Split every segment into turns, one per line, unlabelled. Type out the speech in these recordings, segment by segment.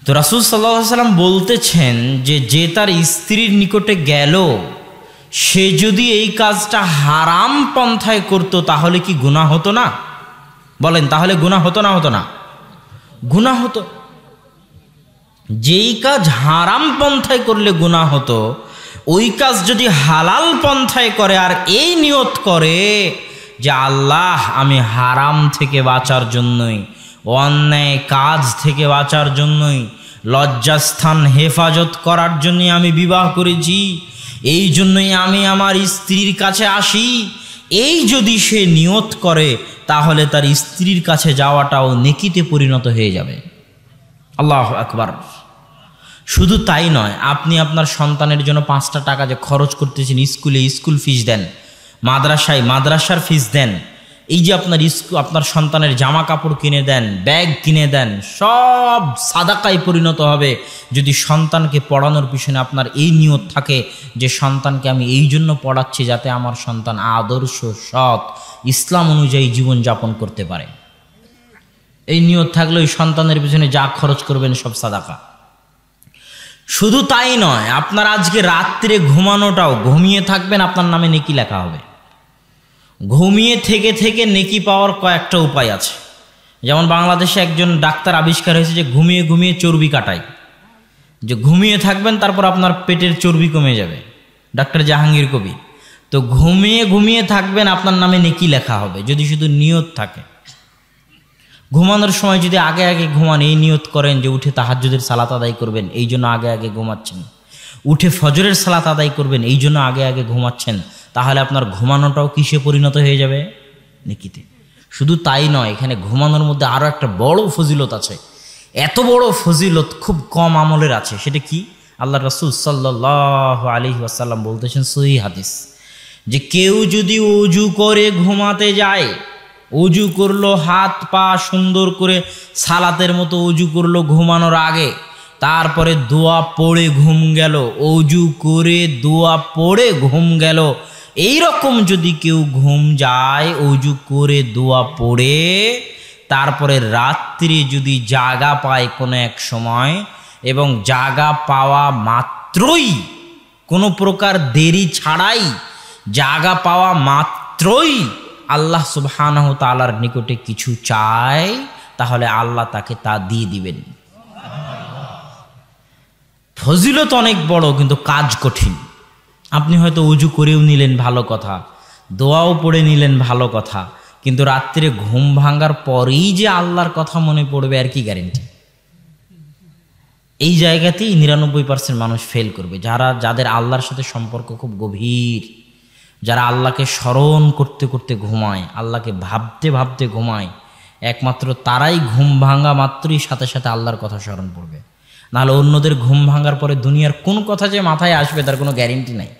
তো রাসূল সাল্লাল্লাহু আলাইহি ওয়াসাল্লাম বলতেছেন যে তার স্ত্রীর নিকটে গেল, সে যদি এই কাজটা হারাম পন্থায় করত তাহলে কি গুনাহ হতো না? বলেন, তাহলে গুনাহ হতো না? হতো না? গুনাহ হতো। যেই কাজ হারাম পন্থায় করলে গুনাহ হতো, ওই কাজ যদি হালাল পন্থায় করে আর এই নিয়ত করে যে আল্লাহ আমি হারাম থেকে বাঁচার জন্যই, অন্যায় কাজ থেকে বাঁচার জন্যই, লজ্জাস্থান হেফাজত করার জন্যই আমি বিবাহ করেছি, এই জন্যই আমি আমার স্ত্রীর কাছে আসি, এই যদি সে নিয়ত করে তাহলে তার স্ত্রীর কাছে যাওয়াটাও নেকিতে পরিণত হয়ে যাবে। আল্লাহু আকবার। শুধু তাই নয়, আপনি আপনার সন্তানের জন্য 5টা টাকা যে খরচ করতেছেন, স্কুলে স্কুল ফিস দেন, মাদ্রাসায় মাদ্রাসার ফিস দেন, এই যে আপনার সন্তানের জামা কাপড় কিনে দেন, ব্যাগ কিনে দেন, সব সাদাকায় পরিণত হবে যদি সন্তানকে পড়ানোর পিছনে আপনার এই নিয়ত থাকে যে সন্তানকে আমি এই জন্য পড়াচ্ছি যাতে আমার সন্তান আদর্শ, সৎ, ইসলাম অনুযায়ী জীবনযাপন করতে পারে। এই নিয়ত থাকলে ওই সন্তানের পিছনে যা খরচ করবেন সব সাদাকা। শুধু তাই নয়, আপনার আজকে রাত্রে ঘুমানোটাও, ঘুমিয়ে থাকবেন আপনার নামে নেকি লেখা হবে। ঘুমিয়ে থেকে থেকে নেকি পাওয়ার কয়েকটা উপায় আছে। যেমন বাংলাদেশে একজন ডাক্তার আবিষ্কার হয়েছে যে ঘুমিয়ে ঘুমিয়ে চর্বি কাটায়, যে ঘুমিয়ে থাকবেন তারপর আপনার পেটের চর্বি কমে যাবে, ডাক্তার জাহাঙ্গীর কবির। তো ঘুমিয়ে ঘুমিয়ে থাকবেন আপনার নামে নেকি লেখা হবে যদি শুধু নিয়ত থাকে। ঘুমানোর সময় যদি আগে আগে ঘুমান, এই নিয়ত করেন যে উঠে তাহাজ্জুদের সালাত আদায় করবেন, এই জন্য আগে আগে ঘুমাচ্ছেন, উঠে ফজরের সালাত আদায় করবেন, এই জন্য আগে আগে ঘুমাচ্ছেন, তাহলে আপনার ঘুমানোটাও কিসে পরিণত হয়ে যাবে? নেকিতে। শুধু তাই নয়, এখানে ঘুমানোর মধ্যে আরও একটা বড় ফজিলত আছে। এত বড় ফজিলত খুব কম আমলের আছে। সেটা কি? আল্লাহ রাসূল সাল্লাল্লাহু আলাইহি ওয়াসাল্লাম বলতেছেন সহিহ হাদিস, যে কেউ যদি ওযু করে ঘুমাতে যায়, ওযু করলো, হাত পা সুন্দর করে সালাতের মতো ওযু করলো ঘুমানোর আগে, তারপরে দোয়া পড়ে ঘুম গেল, ওযু করে দোয়া পড়ে ঘুম গেল, এই রকম যদি কেউ ঘুম যায় ওযু করে দোয়া পড়ে, তারপরে রাত্রি যদি জাগা পায় কোনো এক সময়, এবং জাগা পাওয়া মাত্রই, কোনো প্রকার দেরি ছাড়াই জাগা পাওয়া মাত্রই আল্লাহ সুবহানাহু তাআলার নিকটে কিছু চায়, তাহলে আল্লাহ তাকে তা দিয়ে দিবেন। ফজিলত অনেক বড়, কিন্তু কাজ কঠিন। আপনি হয়তো ওযু করেও নিলেন, ভালো কথা, দোয়াও পড়ে নিলেন, ভালো কথা, কিন্তু রাত্রে ঘুম ভাঙার পরেই যে আল্লাহর কথা মনে পড়বে আর কি গ্যারেন্টি? এই জায়গাতেই 99% মানুষ ফেল করবে। যাদের আল্লাহর সাথে সম্পর্ক খুব গভীর, যারা আল্লাহকে স্মরণ করতে করতে ঘুমায়, আল্লাহকে ভাবতে ভাবতে ঘুমায়, একমাত্র তারাই ঘুম ভাঙা মাত্রই সাথে সাথে আল্লাহর কথা স্মরণ পড়বে। নাহলে অন্যদের ঘুম ভাঙার পরে দুনিয়ার কোন কথা যে মাথায় আসবে তার কোনো গ্যারেন্টি নাই।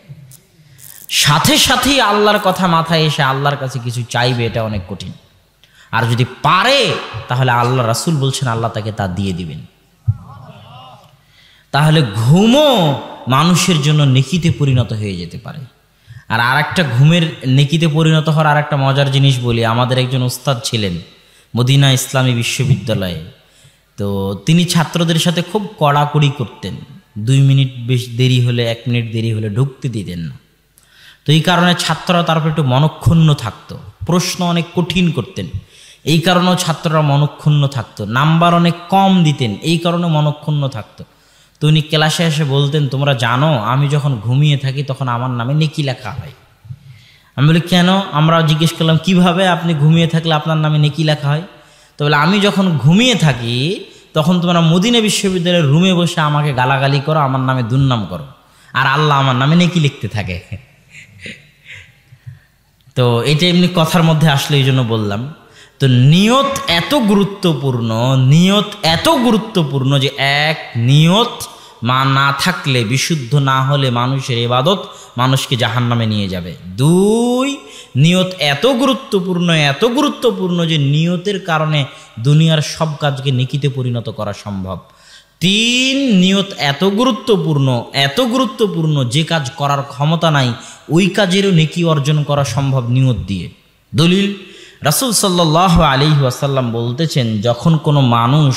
সাথে সাথেই আল্লাহর কথা মাথায় এসে আল্লাহর কাছে কিছু চাইবে, এটা অনেক কঠিন। আর যদি পারে তাহলে আল্লাহ রাসূল বলছেন আল্লাহ তাকে তা দিয়ে দিবেন। তাহলে ঘুমও মানুষের জন্য নেকিতে পরিণত হয়ে যেতে পারে। আর আরেকটা ঘুমের নেকিতে পরিণত হওয়ার আরেকটা মজার জিনিস বলি। আমাদের একজন উস্তাদ ছিলেন মদিনা ইসলামী বিশ্ববিদ্যালয়ে। তো তিনি ছাত্রদের সাথে খুব কড়াকড়ি করতেন। 2 মিনিট বেশ দেরি হলে, 1 মিনিট দেরি হলে ঢুকতে দিতেন না। তো এই কারণে ছাত্ররা তারপর একটু মনক্ষুণ্ণ থাকতো, প্রশ্ন অনেক কঠিন করতেন, এই কারণেও ছাত্ররা মনক্ষুণ্ণ থাকতো, নাম্বার অনেক কম দিতেন, এই কারণে মনক্ষুণ্ণ থাকতো। তো উনি ক্লাসে এসে বলতেন, তোমরা জানো আমি যখন ঘুমিয়ে থাকি তখন আমার নামে নেকি লেখা হয়। আমি বলি কেন? আমরা জিজ্ঞেস করলাম কিভাবে আপনি ঘুমিয়ে থাকলে আপনার নামে নেকি লেখা হয়? তো বলে আমি যখন ঘুমিয়ে থাকি তখন তোমরা মদিনা বিশ্ববিদ্যালয়ের রুমে বসে আমাকে গালাগালি করো, আমার নামে দুর্নাম করো, আর আল্লাহ আমার নামে নেকি লিখতে থাকে। তো এটা এমনি কথার মধ্যে আসলে এই জন্য বললাম। তো নিয়ত এত গুরুত্বপূর্ণ, নিয়ত এত গুরুত্বপূর্ণ যে এক, নিয়ত না থাকলে, বিশুদ্ধ না হলে মানুষের ইবাদত মানুষকে জাহান্নামে নিয়ে যাবে। 2, নিয়ত এত গুরুত্বপূর্ণ যে নিয়তের কারণে দুনিয়ার সব কাজকে নেকিতে পরিণত করা সম্ভব। 3, নিয়ত এত গুরুত্বপূর্ণ যে কাজ করার ক্ষমতা নাই ওই কাজেরও নেকি অর্জন করা সম্ভব নিয়ত দিয়ে। দলিল, রাসূল সাল্লাল্লাহু আলাইহি ওয়াসাল্লাম বলতেছেন, যখন কোনো মানুষ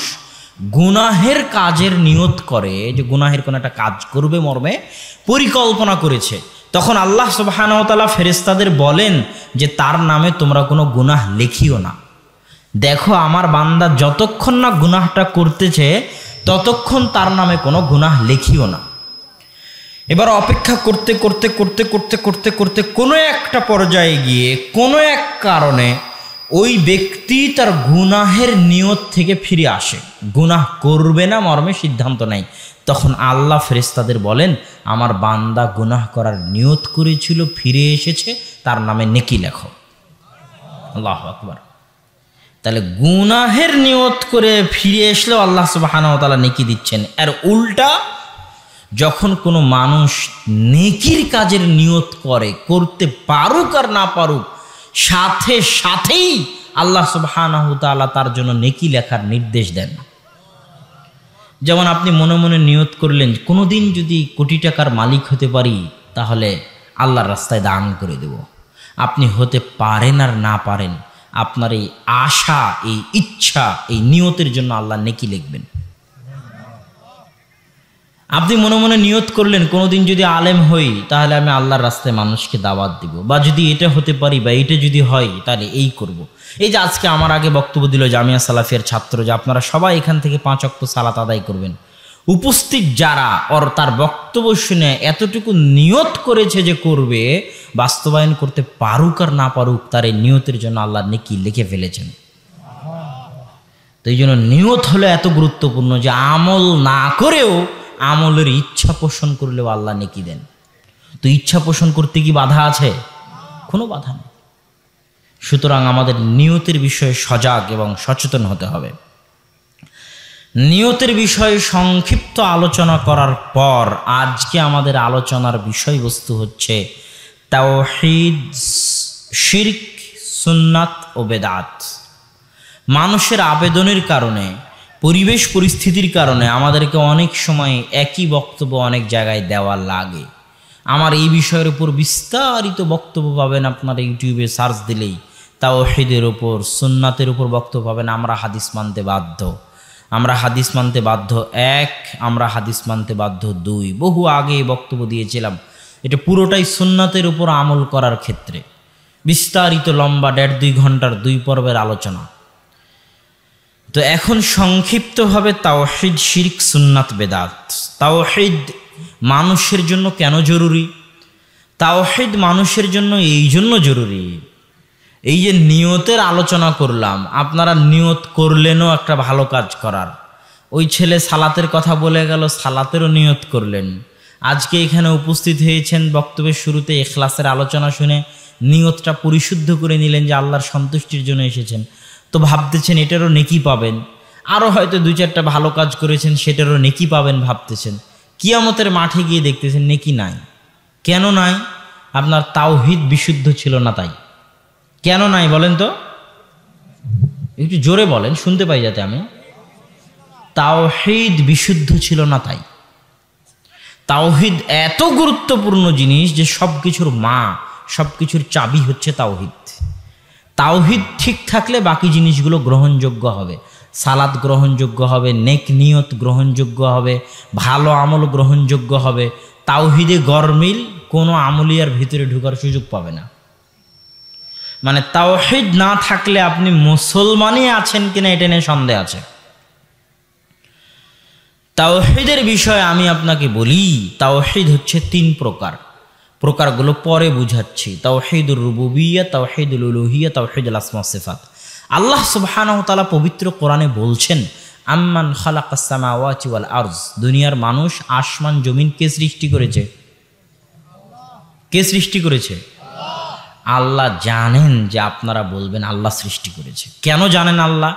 গুনাহের কাজের নিয়ত করে, যে গুনাহের কোনো একটা কাজ করবে মর্মে পরিকল্পনা করেছে, তখন আল্লাহ সুবহানাহু ওয়া তাআলা ফেরেশতাদের বলেন যে তার নামে তোমরা কোনো গুনাহ লিখিও না। দেখো আমার বান্দা যতক্ষণ না গুনাহটা করতেছে ততক্ষণ তার নামে কোনো গুনাহ লিখিও না। এবার অপেক্ষা করতে করতে করতে করতে করতে করতে কোনো একটা পর্যায়ে গিয়ে কোনো এক কারণে ওই ব্যক্তি তার গুনাহের নিয়ত থেকে ফিরে আসে, গুনাহ করবে না মর্মে সিদ্ধান্ত নেয়। তখন আল্লাহ ফেরেশতাদের বলেন আমার বান্দা গুনাহ করার নিয়ত করেছিল, ফিরে এসেছে, তার নামে নেকি লেখো। আল্লাহু আকবার। তাহলে গুনাহের নিয়ত করে ফিরে আসলেও আল্লাহ সুবহানাহু ওয়া তাআলা নেকি দিচ্ছেন। আর উল্টা যখন কোনো মানুষ নেকির কাজের নিয়ত করে, করতে পারুক আর না পারুক, সাথে সাথেই আল্লাহ সুবহানাহু ওয়া তাআলা তার জন্য নেকি লেখার নির্দেশ দেন। যেমন আপনি মনে মনে নিয়ত করলেন কোনোদিন যদি কোটি টাকার মালিক হতে পারি তাহলে আল্লাহর রাস্তায় দান করে দেব। আপনি হতে পারেন আর না পারেন, আপনার এই আশা, এই ইচ্ছা, এই নিয়তের জন্য আল্লাহ নেকি লিখবেন। আপনি মনে মনে নিয়ত করলেন কোনোদিন যদি আলেম হই তাহলে আমি আল্লাহর রাস্তায় মানুষকে দাওয়াত দিব, বা যদি এটা হতে পারি বা এটা যদি হয় তাহলে এই করব। এই যে আজকে আমার আগে বক্তব্য দিল জামিয়া সালাফিয়ার ছাত্র, যে আপনারা সবাই এখান থেকে 5 ওয়াক্ত সালাত আদায় করবেন, উপস্থিত যারা ওর তার বক্তব্য শুনে এতটুকু নিয়ত করেছে যে করবে, বাস্তবায়ন করতে পারুক আর না পারুক, তার এই নিয়তের জন্য আল্লাহ নেকি লিখে ফেলেছেন। তো এই জন্য নিয়ত হলো এত গুরুত্বপূর্ণ যে আমল না করেও আমলের ইচ্ছা পোষণ করলেও আল্লাহ নেকি দেন। তো ইচ্ছা পোষণ করতে কি বাধা আছে? কোনো বাধা নেই। সুতরাং আমাদের নিয়তের বিষয়ে সজাগ এবং সচেতন হতে হবে। নিয়তের বিষয়ে সংক্ষিপ্ত আলোচনা করার পর আজকে আমাদের আলোচনার বিষয়বস্তু হচ্ছে তাওহীদ, শিরক, সুন্নাত ও বেদাত। মানুষের আবেদনের কারণে, পরিবেশ পরিস্থিতির কারণে আমাদেরকে অনেক সময় একই বক্তব্য অনেক জায়গায় দেওয়া লাগে। আমার এই বিষয়ের উপর বিস্তারিত বক্তব্য পাবেন আপনারা ইউটিউবে সার্চ দিলেই। তাওহীদের উপর, সুন্নাতের উপর বক্তব্য পাবেন। আমরা হাদিস মানতে বাধ্য, আমরা হাদিস মানতে বাধ্য 1, আমরা হাদিস মানতে বাধ্য 2। বহু আগে বক্তব্য দিয়েছিলাম। এটা পুরোটাই সুন্নাতের উপর আমল করার ক্ষেত্রে বিস্তারিত লম্বা 1.5-2 ঘন্টার 2 পর্বের আলোচনা। তো এখন সংক্ষিপ্তভাবে তাওহীদ, শিরক, সুন্নাত, বেদাত। তাওহীদ মানুষের জন্য কেন জরুরি? তাওহীদ মানুষের জন্য এই জন্য জরুরি, এই যে নিয়তের আলোচনা করলাম, আপনারা নিয়ত করলেনও একটা ভালো কাজ করার। ওই ছেলে সালাতের কথা বলে গেল, সালাতেরও নিয়ত করলেন। আজকে এখানে উপস্থিত হয়েছেন, বক্তব্যের শুরুতে ইখলাসের আলোচনা শুনে নিয়তটা পরিশুদ্ধ করে নিলেন যে আল্লাহর সন্তুষ্টির জন্য এসেছেন। তো ভাবতেছেন এটারও নেকি পাবেন। আরও হয়তো 2-4টা ভালো কাজ করেছেন, সেটারও নেকি পাবেন ভাবতেছেন। কিয়ামতের মাঠে গিয়ে দেখতেছেন নেকি নাই। কেন নাই? আপনার তাওহীদ বিশুদ্ধ ছিল না। তাই কেন নাই বলেন তো? একটু জোরে বলেন, শুনতে পাই যাতে আমি। তাওহীদ বিশুদ্ধ ছিল না। তাই তাওহীদ এত গুরুত্বপূর্ণ জিনিস যে সব কিছুর মা, সব কিছুর চাবি হচ্ছে তাওহীদ। তাওহীদ ঠিক থাকলে বাকি জিনিসগুলো গ্রহণযোগ্য হবে। সালাত গ্রহণযোগ্য হবে, নেক নিয়ত গ্রহণযোগ্য হবে, ভালো আমল গ্রহণযোগ্য হবে। তাওহীদে গরমিল কোনো আমলিয়ার ভিতরে ঢোকার সুযোগ পাবে না। মানে তাওহীদ না থাকলে আপনি মুসলমানই আছেন কিনা এটা নিয়ে সন্দেহ আছে। তাওহীদের বিষয়ে আমি আপনাকে বলি, তাওহীদ হচ্ছে 3 প্রকার। প্রকারগুলো পরে বুঝাচ্ছি। তাওহীদুর রুবুবিয়্যাহ, তাওহীদুল উলুহিয়্যাহ, তাওহীদুল আসমা ওয়াস সিফাত। আল্লাহ সুবহানাহু ওয়া তাআলা পবিত্র কোরআনে বলছেন, আম্মান খালাকাস সামাওয়াতি ওয়াল আরজ। দুনিয়ার মানুষ, আসমান, জমিন কে সৃষ্টি করেছে? কে সৃষ্টি করেছে? আল্লাহ জানেন যে আপনারা বলবেন আল্লাহ সৃষ্টি করেছে। কেন জানেন আল্লাহ?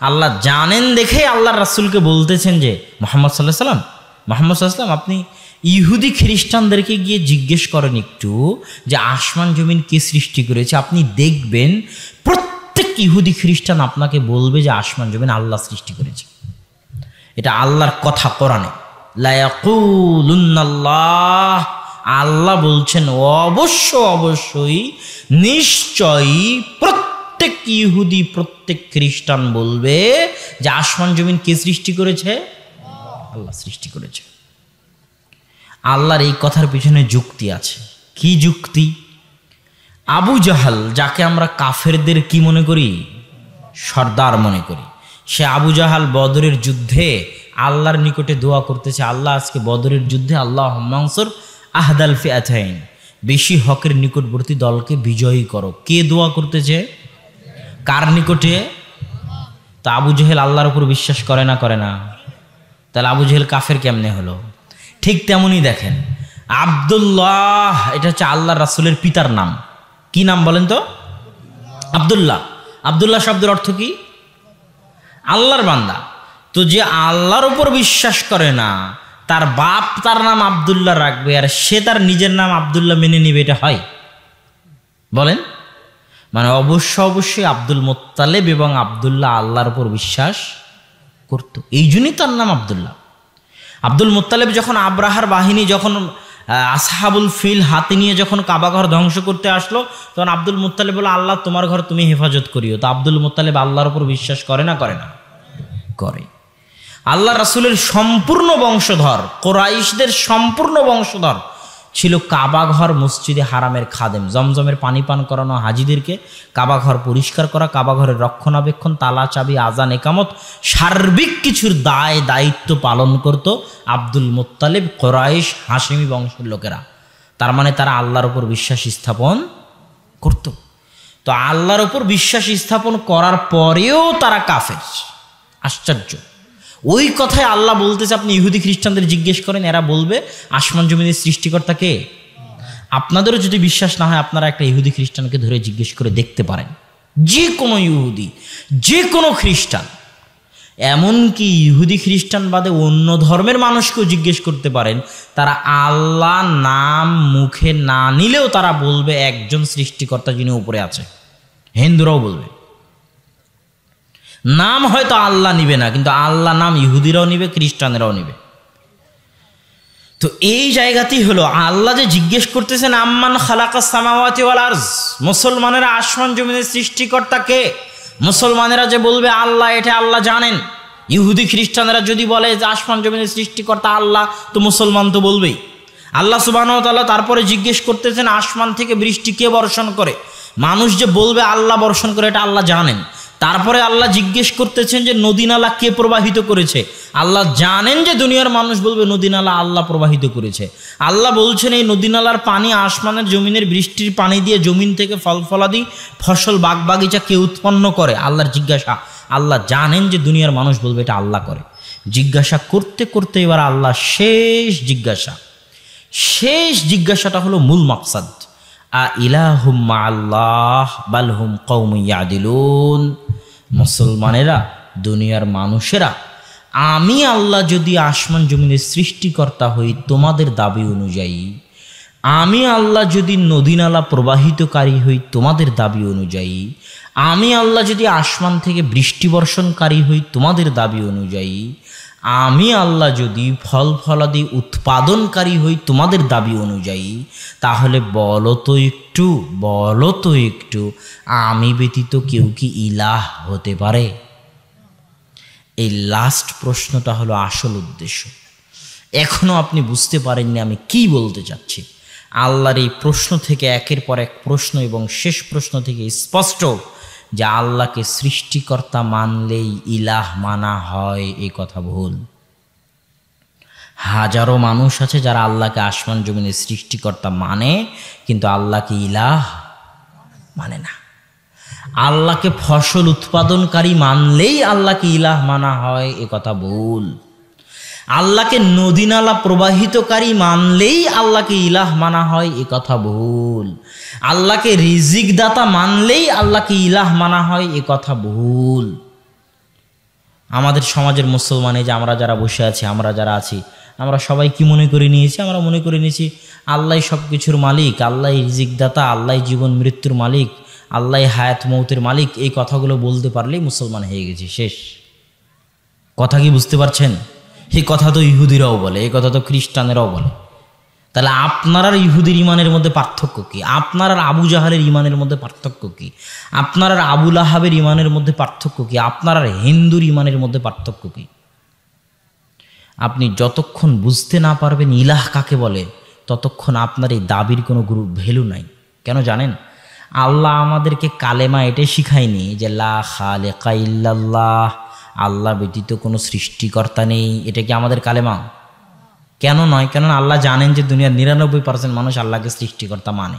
আল্লাহ জানেন দেখে আল্লাহর রাসূলকে বলতেছেন যে মুহাম্মদ সাল্লাল্লাহু আলাইহি ওয়াসাল্লাম, মুহাম্মদ সাল্লাল্লাহু আলাইহি ওয়াসাল্লাম, আপনি ইহুদি খ্রিস্টানদেরকে গিয়ে জিজ্ঞেস করেন একটু যে আসমান জমিন কে সৃষ্টি করেছে। আপনি দেখবেন প্রত্যেক ইহুদি খ্রিস্টান আপনাকে বলবে যে আসমান জমিন আল্লাহ সৃষ্টি করেছে। এটা আল্লাহর কথা কোরআনে। লা ইয়াকুলুন্নাল্লাহ, আল্লাহ বলছেন অবশ্যই নিশ্চয়ই প্রত্যেক ইহুদি প্রত্যেক খ্রিস্টান বলবে যে আসমান জমিন কে সৃষ্টি করেছে? আল্লাহ সৃষ্টি করেছে। আল্লাহর এই কথার পিছনে যুক্তি আছে। কি যুক্তি? আবু জাহাল, যাকে আমরা কাফেরদের কি মনে করি? সর্দার মনে করি, সে আবু জাহাল বদরের যুদ্ধে আল্লাহর নিকটে দোয়া করতেছে, আল্লাহ আজকে বদরের যুদ্ধে আল্লাহ মানসুর আহদাল ফিআতাইন, বেশি হকের নিকটবর্তী দলকে বিজয়ী করো। কে দোয়া করতেছে? কার নিকটে? তা আবু জাহেল আল্লাহর উপর বিশ্বাস করে না? করে না। তাহলে আবু জাহেল কাফের কেমনে হলো? ঠিক তেমনই দেখেন আব্দুল্লাহ, এটা হচ্ছে আল্লাহর রাসূলের পিতার নাম। কি নাম বলেন তো? আব্দুল্লাহ। আব্দুল্লাহ শব্দের অর্থ কি? আল্লাহর বান্দা। তো যে আল্লাহর উপর বিশ্বাস করে না, তার বাপ তার নাম আব্দুল্লাহ রাখবে আর সে তার নিজের নাম আব্দুল্লাহ মেনে নিবে, এটা হয়? বলেন। মানে অবশ্যই আব্দুল মুত্তালিব এবং আব্দুল্লাহ আল্লাহর উপর বিশ্বাস করত, এই জন্যই তার নাম আব্দুল্লাহ। আব্দুল মুত্তালিব যখন আব্রাহার বাহিনী যখন আসহাবুল ফিল হাতে নিয়ে যখন কাবা ঘর ধ্বংস করতে আসলো, তখন আব্দুল মুত্তালিব বলল, আল্লাহ তোমার ঘর তুমি হেফাজত করিও। তো আব্দুল মুত্তালিব আল্লাহর উপর বিশ্বাস করে না? করে না? করে। আল্লাহ রাসূলের সম্পূর্ণ বংশধর, কুরাইশদের সম্পূর্ণ বংশধর ছিল কাবা ঘর মসজিদে হারামের খাদেম। জমজমের পানি পান করানো হাজিদেরকে, কাবা ঘর পরিষ্কার করা, কাবা ঘরের রক্ষণাবেক্ষণ, তালা চাবি, আজান, একামত, সার্বিক কিছুর দায়িত্ব পালন করত আব্দুল মুত্তালিব, কুরাইশ, হাশিমি বংশের লোকেরা। তার মানে তারা আল্লাহর উপর বিশ্বাস স্থাপন করত। তো আল্লাহর উপর বিশ্বাস স্থাপন করার পরেও তারা কাফের। আশ্চর্য। ওই কথায় আল্লাহ বলতেছে, আপনি ইহুদি খ্রিস্টানদের জিজ্ঞেস করেন, এরা বলবে আসমান জমিনের সৃষ্টিকর্তা কে? আপনাদেরও যদি বিশ্বাস না হয়, আপনারা একটা ইহুদি খ্রিস্টানকে ধরে জিজ্ঞেস করে দেখতে পারেন। যে কোনো ইহুদি, যে কোনো খ্রিস্টান, এমনকি ইহুদি খ্রিস্টান বাদে অন্য ধর্মের মানুষকেও জিজ্ঞেস করতে পারেন, তারা আল্লাহ নাম মুখে না নিলেও তারা বলবে একজন সৃষ্টিকর্তা যিনি উপরে আছে। হিন্দুরাও বলবে। নাম হয়তো আল্লাহ নিবে না, কিন্তু আল্লাহ নাম ইহুদিরাও নিবে, খ্রিস্টানেরাও নিবে। তো এই জায়গাতেই হলো আল্লাহ যে জিজ্ঞেস করতেছেন আম্মান খালাকাস সামাওয়াতি ওয়াল আরজ, মুসলমানেরা আসমান জমিনের সৃষ্টিকর্তা কে? মুসলমানেরা যে বলবে আল্লাহ, এটা আল্লাহ জানেন। ইহুদি খ্রিস্টানেরা যদি বলে যে আসমান জমিনের সৃষ্টিকর্তা আল্লাহ, তো মুসলমান তো বলবেই। আল্লাহ সুবহানাহু ওয়া তাআলা তারপরে জিজ্ঞেস করতেছেন আসমান থেকে বৃষ্টি কে বর্ষণ করে? মানুষ যে বলবে আল্লাহ বর্ষণ করে, এটা আল্লাহ জানেন। তারপরে আল্লাহ জিজ্ঞেস করতেছেন যে নদী নালা কে প্রবাহিত করেছে? আল্লাহ জানেন যে দুনিয়ার মানুষ বলবে নদী নালা আল্লাহ প্রবাহিত করেছে। আল্লাহ বলছেন এই নদী নালার পানি আসমানের জমিনের বৃষ্টির পানি দিয়ে জমিন থেকে ফল ফলাদি ফসল বাগবাগিচা কে উৎপন্ন করে? আল্লাহর জিজ্ঞাসা। আল্লাহ জানেন যে দুনিয়ার মানুষ বলবে এটা আল্লাহ করে। জিজ্ঞাসা করতে করতে এবার আল্লাহ শেষ জিজ্ঞাসাটা হলো মূল মাকসাদ। ইলাহুম মাআল্লাহ বাল হুম কওমুন ইয়াদিলুন। মুসলমানেরা, দুনিয়ার মানুষেরা, আমি আল্লাহ যদি আসমান জমিনের সৃষ্টিকর্তা হই তোমাদের দাবি অনুযায়ী, আমি আল্লাহ যদি নদী নালা প্রবাহিতকারী হই তোমাদের দাবি অনুযায়ী, আমি আল্লাহ যদি আসমান থেকে বৃষ্টি বর্ষণকারী হই তোমাদের দাবি অনুযায়ী, আমি আল্লাহ যদি ফল ফলাদি উৎপাদনকারী হই তোমাদের দাবি অনুযায়ী, তাহলে বলো তো একটু আমি ব্যতীত কেউ কি ইলাহ হতে পারে? এই লাস্ট প্রশ্নটা হলো আসল উদ্দেশ্য। এখনো আপনি বুঝতে পারেননি আমি কি বলতে চাচ্ছি। আল্লাহর এই প্রশ্ন থেকে একের পর এক প্রশ্ন এবং শেষ প্রশ্ন থেকে স্পষ্ট যে আল্লাহকে সৃষ্টিকর্তা মানলেই ইলাহ মানা হয়, এই কথা ভুল। হাজারো মানুষ আছে যারা আল্লাহকে আসমান জমিনের সৃষ্টিকর্তা মানে, কিন্তু আল্লাহকে ইলাহ মানে না। আল্লাহকে ফসল উৎপাদনকারী মানলেই আল্লাহকে ইলাহ মানা হয়, এ কথা ভুল। আল্লাহকে নদী নালা প্রবাহিতকারী মানলেই আল্লাহকে ইলাহ মানা হয়, এ কথা ভুল। আল্লাহকে রিজিক দাতা মানলেই আল্লাহকে ইলাহ মানা হয়, এ কথা ভুল। আমাদের সমাজের মুসলমানে যে আমরা যারা বসে আছি, আমরা যারা আছি, আমরা সবাই কি মনে করে নিয়েছি? আমরা মনে করে নিয়েছি আল্লাহ সব কিছুর মালিক, আল্লাহ রিজিক দাতা, আল্লাহ জীবন মৃত্যুর মালিক, আল্লাহ হায়াত মৌতের মালিক। এই কথাগুলো বলতে পারলেই মুসলমান হয়ে গেছি, শেষ। কথা কি বুঝতে পারছেন? এই কথা তো ইহুদিরাও বলে, এই কথা তো খ্রিস্টানেরাও বলে। তাহলে আপনার আর ইহুদির ইমানের মধ্যে পার্থক্য কি? আপনার আর আবু জাহালের ইমানের মধ্যে পার্থক্য কি? আপনার আর আবু লাহাবের ইমানের মধ্যে পার্থক্য কি? আপনার আর হিন্দুর ইমানের মধ্যে পার্থক্য কি? আপনি যতক্ষণ বুঝতে না পারবেন ইলাহ কাকে বলে, ততক্ষণ আপনার এই দাবির কোনো ভ্যালু নাই। কেন জানেন? আল্লাহ আমাদেরকে কালেমা এটাই শিখায়নি যে লা খালিকা ইল্লাল্লাহ, আল্লাহ ব্যতীত কোনো সৃষ্টিকর্তা নেই। এটা কি আমাদের কালেমা? কেন নয়? কেননা আল্লাহ জানেন যে দুনিয়ার 99% মানুষ আল্লাহকে সৃষ্টিকর্তা মানে,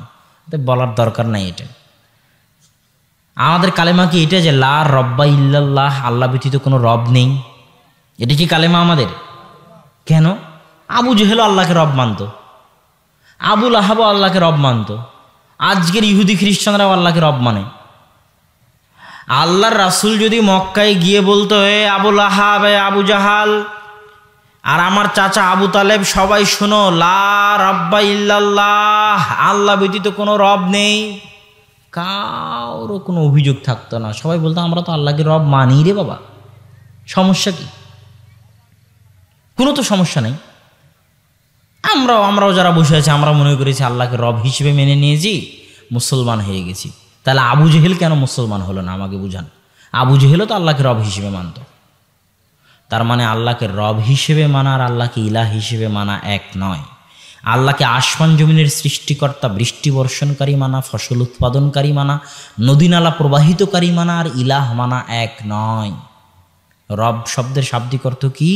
বলার দরকার নাই। এটা আমাদের কালেমা কি এটা যে লা রব্বা ইল্লাল্লাহ, আল্লাহ ব্যতীত কোনো রব নেই? এটা কি কালেমা আমাদের? কেন? আবু জেহেলও আল্লাহকে রব মানত, আবু লাহাবও আল্লাহকে রব মানত, আজকের ইহুদি খ্রিস্টানরাও আল্লাহকে রব মানে। আল্লাহর রাসূল যদি মক্কায় গিয়ে বলতো এ আবু লাহাব, এ আবু জাহাল আর আমার চাচা আবু তালেব, সবাই শোনো, লা রব্বা ইল্লাল্লাহ, আল্লাহ ব্যতীত কোনো রব নেই, কারো কোনো অভিযোগ থাকতো না। সবাই বলতো আমরা তো আল্লাহকে রব মানি রে বাবা, সমস্যা কি? কোনো তো সমস্যা নেই। আমরাও যারা বসে আছি আমরা মনে করেছি আল্লাহকে রব হিসেবে মেনে নিয়েছি, মুসলমান হয়ে গেছি। তাহলে আবু জেহেল কেন মুসলমান হলো না? আমাকে বুঝান। আবু জেহেলও তো আল্লাহকে রব হিসেবে মানত। তার মানে আল্লাহকে রব হিসেবে মানা আর আল্লাহকে ইলাহ হিসেবে মানা এক নয়। আল্লাহকে আসমান জমিনের সৃষ্টিকর্তা, বৃষ্টি বর্ষণকারী মানা, ফসল উৎপাদনকারী মানা, নদী নালা প্রবাহিতকারী মানা আর ইলাহ মানা এক নয়। রব শব্দের শাব্দিক অর্থ কি?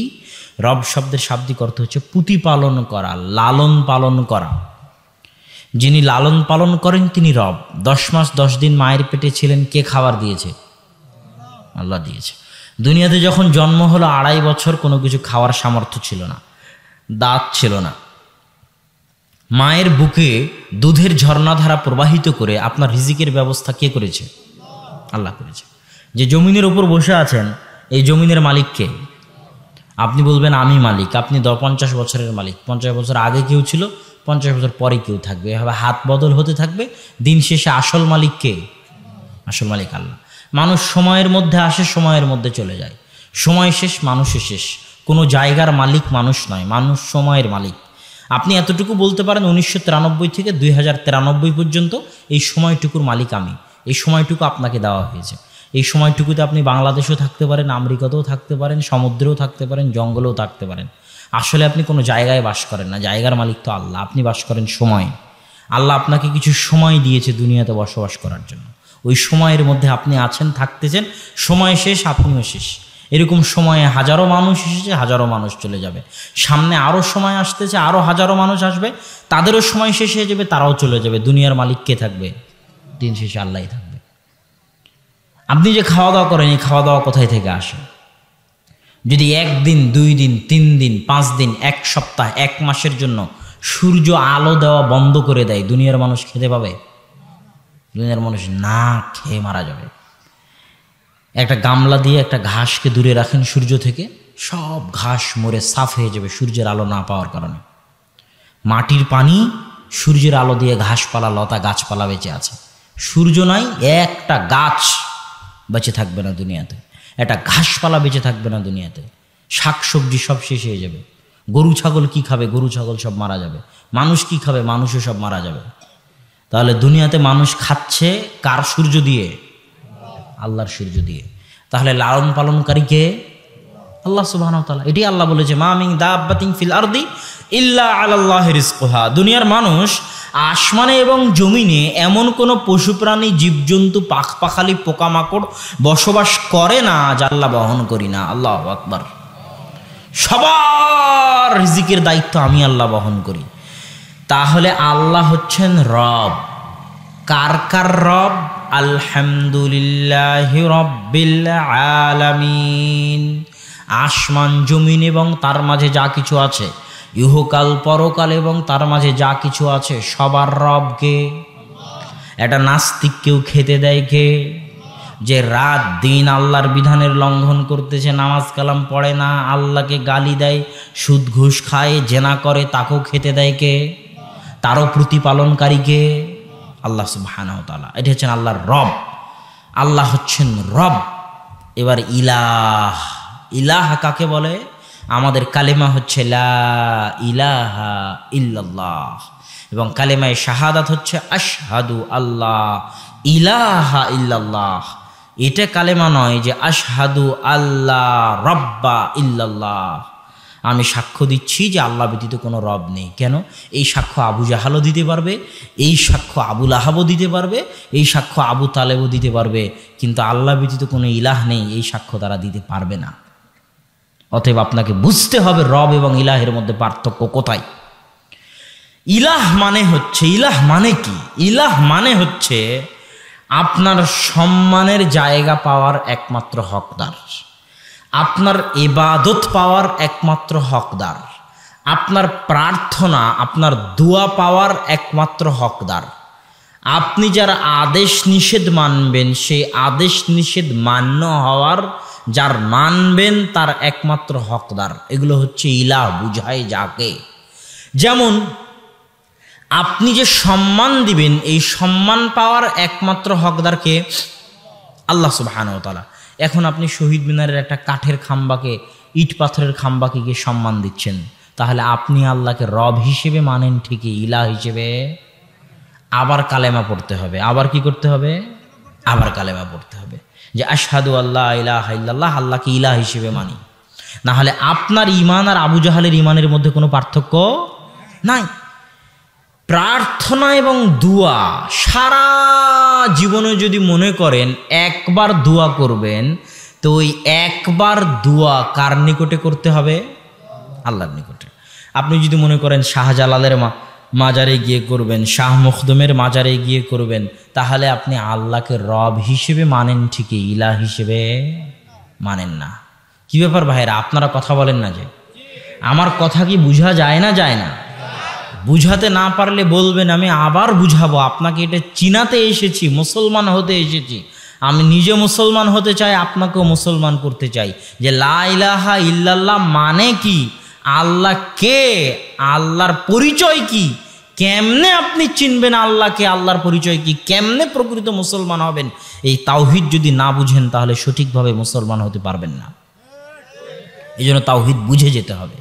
রব শব্দের শাব্দিক অর্থ হচ্ছে প্রতিপালন করা, লালন পালন করা। যিনি লালন পালন করেন তিনি রব। 10 মাস 10 দিন মায়ের পেটে ছিলেন, কে খাবার দিয়েছে? আল্লাহ দিয়েছে। দুনিয়াতে যখন জন্ম হলো 2.5 বছর কোনো কিছু খাওয়ার সামর্থ্য ছিল না, দাঁত ছিল না। মায়ের বুকে দুধের ঝর্ণাধারা প্রবাহিত করে আপনার রিজিকের ব্যবস্থা কে করেছে? আল্লাহ করেছে। যে জমিনের উপর বসে আছেন, এই জমিনের মালিক কে? আপনি বলবেন আমি মালিক। আপনি 50 বছরের মালিক। 50 বছর আগে কেউ ছিল, 50 বছর পরে কেউ থাকবে, এভাবে হাত বদল হতে থাকবে। দিন শেষে আসল মালিক কে? আসল মালিক আল্লাহ। মানুষ সময়ের মধ্যে আসে, সময়ের মধ্যে চলে যায়। সময় শেষ, মানুষের শেষ। কোনো জায়গার মালিক মানুষ নয়, মানুষ সময়ের মালিক। আপনি এতটুকু বলতে পারেন 1993 থেকে 2093 পর্যন্ত এই সময়টুকুর মালিক আমি। এই সময়টুকু আপনাকে দেওয়া হয়েছে। এই সময়টুকুতে আপনি বাংলাদেশেও থাকতে পারেন, আমেরিকাতেও থাকতে পারেন, সমুদ্রেও থাকতে পারেন, জঙ্গলেও থাকতে পারেন। আসলে আপনি কোনো জায়গায় বাস করেন না, জায়গার মালিক তো আল্লাহ। আপনি বাস করেন সময়ে। আল্লাহ আপনাকে কিছু সময় দিয়েছে দুনিয়াতে বসবাস করার জন্য। ওই সময়ের মধ্যে আপনি আছেন, থাকতেছেন। সময় শেষ, আপনিও শেষ। এরকম সময়ে হাজারো মানুষ এসেছে, হাজারো মানুষ চলে যাবে। সামনে আরও সময় আসতেছে, আরও হাজারো মানুষ আসবে, তাদেরও সময় শেষ হয়ে যাবে, তারাও চলে যাবে। দুনিয়ার মালিক কে থাকবে? দিন শেষে আল্লাহই থাকবে। আপনি যে খাওয়া দাওয়া করেন, এই খাওয়া দাওয়া কোথায় থেকে আসে? যদি 1 দিন, 2 দিন, 3 দিন, 5 দিন, 1 সপ্তাহ, 1 মাসের জন্য সূর্য আলো দেওয়া বন্ধ করে দেয়, দুনিয়ার মানুষ খেতে পাবে? দুনিয়ার মানুষ না খেয়ে মারা যাবে। একটা গামলা দিয়ে একটা ঘাসকে দূরে রাখেন সূর্য থেকে, সব ঘাস মরে সাফ হয়ে যাবে সূর্যের আলো না পাওয়ার কারণে। মাটির পানি, সূর্যের আলো দিয়ে ঘাসপালা, লতা, গাছপালা বেঁচে আছে। সূর্য নাই, একটা গাছ বেঁচে থাকবে না দুনিয়াতে, একটা ঘাসপালা বেঁচে থাকবে না দুনিয়াতে। শাকসবজি সব শেষ হয়ে যাবে। গরু ছাগল কি খাবে? গরু ছাগল সব মারা যাবে। মানুষ কি খাবে? মানুষও সব মারা যাবে। তাহলে দুনিয়াতে মানুষ খাচ্ছে কার সূর্য দিয়ে? আল্লাহর সূর্য দিয়ে। তাহলে লালন পালনকারী কে? আল্লাহ সুবহানাহু ওয়া তাআলা। এটি আল্লাহ বলেছে মা মিন দাব্বাতিন ফিল আরদি ইল্লা আলাল্লাহি রিজকুহা। দুনিয়ার মানুষ আসমানে এবং জমিনে এমন কোনো পশু প্রাণী, জীবজন্তু, পাখপাখালি, পোকামাকড় বসবাস করে না যা আল্লাহ বহন করি না। আল্লাহু আকবার। সবার রিজিকের দায়িত্ব আমি আল্লাহ বহন করি। তাহলে আল্লাহ হচ্ছেন রব। কার কার রব? আলহামদুলিল্লাহি রাব্বিল আলামিন। আসমান জমিন এবং তার মাঝে যা কিছু আছে, ইহকাল পরকাল এবং তার মাঝে যা কিছু আছে, সবার রব কে? একটা নাস্তিককেও খেতে দেয় কে? যে রাত দিন আল্লাহর বিধানের লঙ্ঘন করতেছে, নামাজ কালাম পড়ে না, আল্লাহকে গালি দেয়, সুদ ঘুষ খায়, জেনা করে, তাকেও খেতে দেয় কে? তারও প্রতিপালনকারী কে? আল্লাহ সুবহানাহু ওয়া তাআলা। এটা হচ্ছেন আল্লাহর রব। আল্লাহ হচ্ছেন রব। এবার ইলাহ। ইলাহ কাকে বলে? আমাদের কালেমা হচ্ছে লা ইলাহা ইল্লাল্লাহ, এবং কালেমায়ে শাহাদাত হচ্ছে আশহাদু আল্লাহ ইলাহা ইল্লাল্লাহ। এটা কালেমা নয় যে আশহাদু আল্লাহ রব্বা ইল্লাল্লাহ, আমি সাক্ষ্য দিচ্ছি যে আল্লাহ ব্যতীত কোনো রব নেই। কেন? এই সাক্ষ্য আবু জাহালও দিতে পারবে, এই সাক্ষ্য আবু লাহাবও দিতে পারবে, এই সাক্ষ্য আবু তালেবও দিতে পারবে, কিন্তু আল্লাহ ব্যতীত কোনো ইলাহ নেই এই সাক্ষ্য তারা দিতে পারবে না। অতএব আপনাকে বুঝতে হবে রব এবং ইলাহের মধ্যে পার্থক্য কোথায়। ইলাহ মানে হচ্ছে, ইলাহ মানে কি? ইলাহ মানে হচ্ছে আপনার সম্মানের জায়গা পাওয়ার একমাত্র হকদার, আপনার ইবাদত পাওয়ার একমাত্র হকদার, আপনার প্রার্থনা, আপনার দোয়া পাওয়ার একমাত্র হকদার। আপনি যার আদেশ নিষেধ মানবেন, সেই আদেশ নিষেধ মান্য হওয়ার যার মানবেন তার একমাত্র হকদার। এগুলো হচ্ছে ইলাহ বুঝায় যাকে। যেমন আপনি যে সম্মান দিবেন, এই সম্মান পাওয়ার একমাত্র হকদারকে আল্লাহ সুবহানাহু ওয়া তাআলা। এখন আপনি শহীদ মিনারের একটা কাঠের খাম্বাকে, ইট পাথরের খাম্বাকে গিয়ে সম্মান দিচ্ছেন, তাহলে আপনি আল্লাহকে রব হিসেবে মানেন ঠিকই, ইলাহ হিসেবে আবার কালেমা পড়তে হবে। আবার কি করতে হবে? আবার কালেমা পড়তে হবে যে আশহাদু আল্লাহ ইলাহা ইল্লাল্লাহ, আল্লাহকে ইলাহ হিসেবে মানি। না হলে আপনার ঈমান আর আবু জাহালের ঈমানের মধ্যে কোনো পার্থক্য নাই। প্রার্থনা এবং দোয়া সারা জীবনে যদি মনে করেন একবার দোয়া করবেন, তো ওই একবার দোয়া কার নিকটে করতে হবে? আল্লাহর নিকটে। আপনি যদি মনে করেন শাহজালালের মাজারে গিয়ে করবেন, শাহ মখদুমের মাজারে গিয়ে করবেন, তাহলে আপনি আল্লাহকে রব হিসেবে মানেন ঠিকই, ইলাহ হিসেবে মানেন না। কি ব্যাপার ভাইরা, আপনারা কথা বলেন না যে? আমার কথা কি বুঝা যায় না? যায় না? বুঝাতে না পারলে বলবেন, আমি আবার বুঝাবো। আপনাকে এটা চিনাতে এসেছি, মুসলমান হতে এসেছি। আমি নিজে মুসলমান হতে চাই, আপনাকেও মুসলমান করতে চাই। যে লা ইলাহা ইল্লাল্লাহ মানে কি, আল্লাহ কে, আল্লাহর পরিচয় কি, কেমনে আপনি চিনবেন আল্লাহকে, আল্লাহর পরিচয় কি, কেমনে প্রকৃত মুসলমান হবেন, এই তাওহীদ যদি না বুঝেন তাহলে সঠিকভাবে মুসলমান হতে পারবেন না। এই জন্য তাওহীদ বুঝে যেতে হবে।